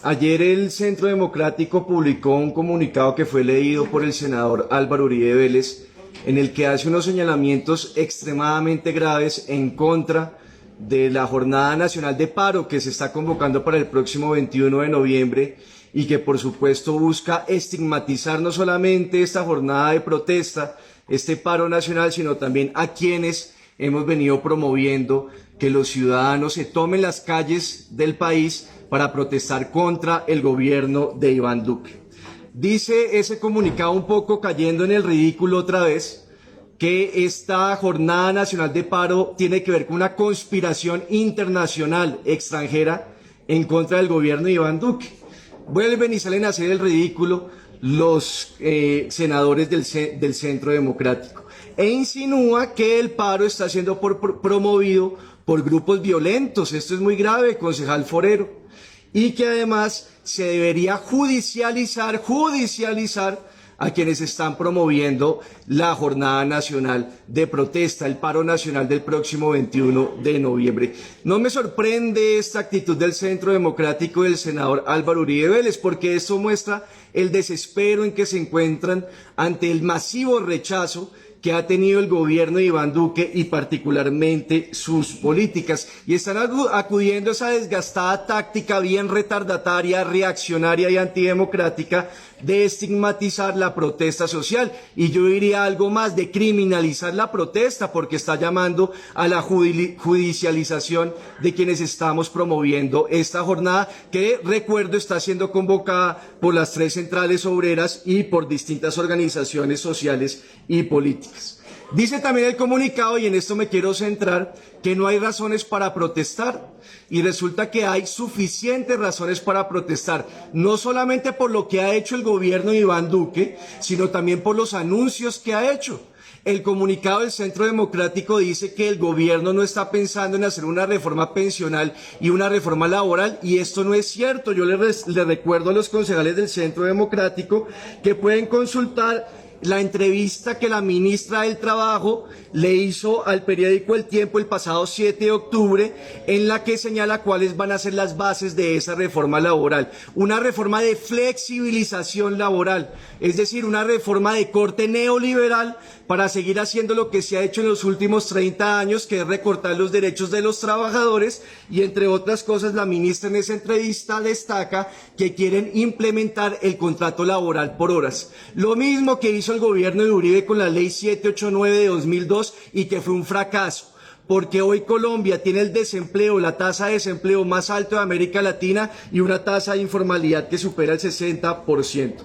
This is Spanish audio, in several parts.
Ayer el Centro Democrático publicó un comunicado que fue leído por el senador Álvaro Uribe Vélez, en el que hace unos señalamientos extremadamente graves en contra de la Jornada Nacional de Paro que se está convocando para el próximo 21 de noviembre y que por supuesto busca estigmatizar no solamente esta jornada de protesta, este paro nacional, sino también a quienes hemos venido promoviendo que los ciudadanos se tomen las calles del país para protestar contra el gobierno de Iván Duque. Dice ese comunicado, un poco cayendo en el ridículo otra vez, que esta Jornada Nacional de Paro tiene que ver con una conspiración internacional extranjera en contra del gobierno de Iván Duque. Vuelven y salen a hacer el ridículo los senadores del Centro Democrático e insinúa que el paro está siendo promovido por grupos violentos. Esto es muy grave, concejal Forero. Y que además se debería judicializar a quienes están promoviendo la Jornada Nacional de Protesta, el paro nacional del próximo 21 de noviembre. No me sorprende esta actitud del Centro Democrático del senador Álvaro Uribe Vélez, porque esto muestra el desespero en que se encuentran ante el masivo rechazo que ha tenido el gobierno de Iván Duque y particularmente sus políticas, y están acudiendo a esa desgastada táctica bien retardataria, reaccionaria y antidemocrática de estigmatizar la protesta social, y yo diría algo más, de criminalizar la protesta, porque está llamando a la judicialización de quienes estamos promoviendo esta jornada, que recuerdo está siendo convocada por las 3 centrales obreras y por distintas organizaciones sociales y políticas. Dice también el comunicado, y en esto me quiero centrar, que no hay razones para protestar, y resulta que hay suficientes razones para protestar, no solamente por lo que ha hecho el gobierno de Iván Duque, sino también por los anuncios que ha hecho. El comunicado del Centro Democrático dice que el gobierno no está pensando en hacer una reforma pensional y una reforma laboral, y esto no es cierto. Yo le recuerdo a los concejales del Centro Democrático que pueden consultar la entrevista que la ministra del Trabajo le hizo al periódico El Tiempo el pasado 7 de octubre, en la que señala cuáles van a ser las bases de esa reforma laboral. Una reforma de flexibilización laboral, es decir, una reforma de corte neoliberal para seguir haciendo lo que se ha hecho en los últimos 30 años, que es recortar los derechos de los trabajadores, y entre otras cosas la ministra en esa entrevista destaca que quieren implementar el contrato laboral por horas. Lo mismo que hizo el gobierno de Uribe con la ley 789 de 2002 y que fue un fracaso, porque hoy Colombia tiene el desempleo, la tasa de desempleo más alta de América Latina y una tasa de informalidad que supera el 60%.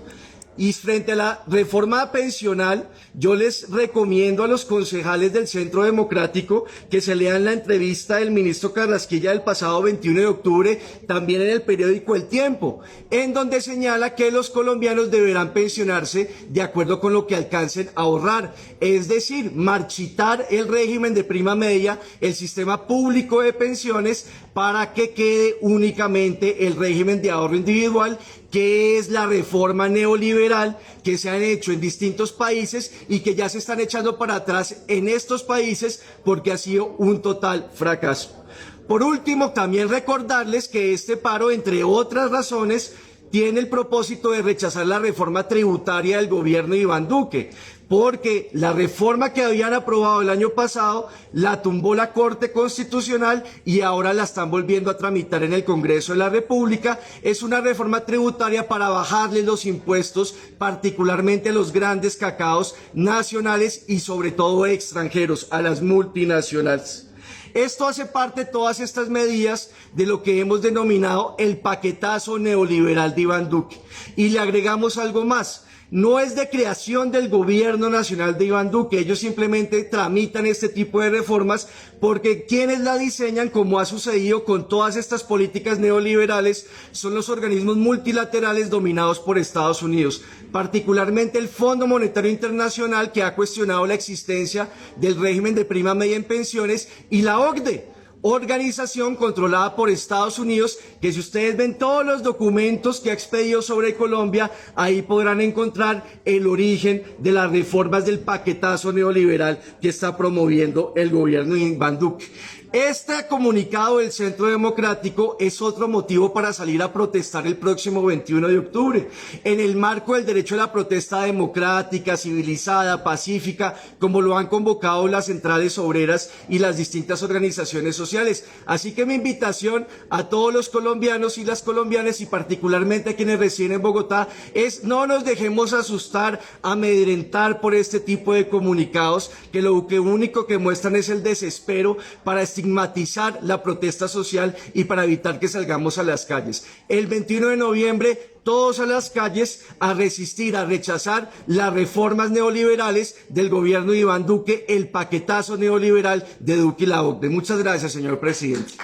Y frente a la reforma pensional, yo les recomiendo a los concejales del Centro Democrático que se lean la entrevista del ministro Carrasquilla del pasado 21 de octubre, también en el periódico El Tiempo, en donde señala que los colombianos deberán pensionarse de acuerdo con lo que alcancen a ahorrar, es decir, marchitar el régimen de prima media, el sistema público de pensiones, para que quede únicamente el régimen de ahorro individual, que es la reforma neoliberal que se han hecho en distintos países y que ya se están echando para atrás en estos países porque ha sido un total fracaso. Por último, también recordarles que este paro, entre otras razones, tiene el propósito de rechazar la reforma tributaria del gobierno de Iván Duque, porque la reforma que habían aprobado el año pasado la tumbó la Corte Constitucional y ahora la están volviendo a tramitar en el Congreso de la República. Es una reforma tributaria para bajarle los impuestos, particularmente a los grandes cacaos nacionales y sobre todo extranjeros, a las multinacionales. Esto hace parte, todas estas medidas, de lo que hemos denominado el paquetazo neoliberal de Iván Duque. Y le agregamos algo más. No es de creación del gobierno nacional de Iván Duque, ellos simplemente tramitan este tipo de reformas porque quienes la diseñan, como ha sucedido con todas estas políticas neoliberales, son los organismos multilaterales dominados por Estados Unidos, particularmente el Fondo Monetario Internacional, que ha cuestionado la existencia del régimen de prima media en pensiones, y la OCDE, organización controlada por Estados Unidos, que si ustedes ven todos los documentos que ha expedido sobre Colombia, ahí podrán encontrar el origen de las reformas del paquetazo neoliberal que está promoviendo el gobierno de Iván Duque. Este comunicado del Centro Democrático es otro motivo para salir a protestar el próximo 21 de octubre, en el marco del derecho a la protesta democrática, civilizada, pacífica, como lo han convocado las centrales obreras y las distintas organizaciones sociales. Así que mi invitación a todos los colombianos y las colombianas, y particularmente a quienes residen en Bogotá, es no nos dejemos asustar, amedrentar por este tipo de comunicados que lo único que muestran es el desespero para estigmatizar la protesta social y para evitar que salgamos a las calles. El 21 de noviembre, todos a las calles a resistir, a rechazar las reformas neoliberales del gobierno de Iván Duque, el paquetazo neoliberal de Duque y la OCDE. Muchas gracias, señor presidente.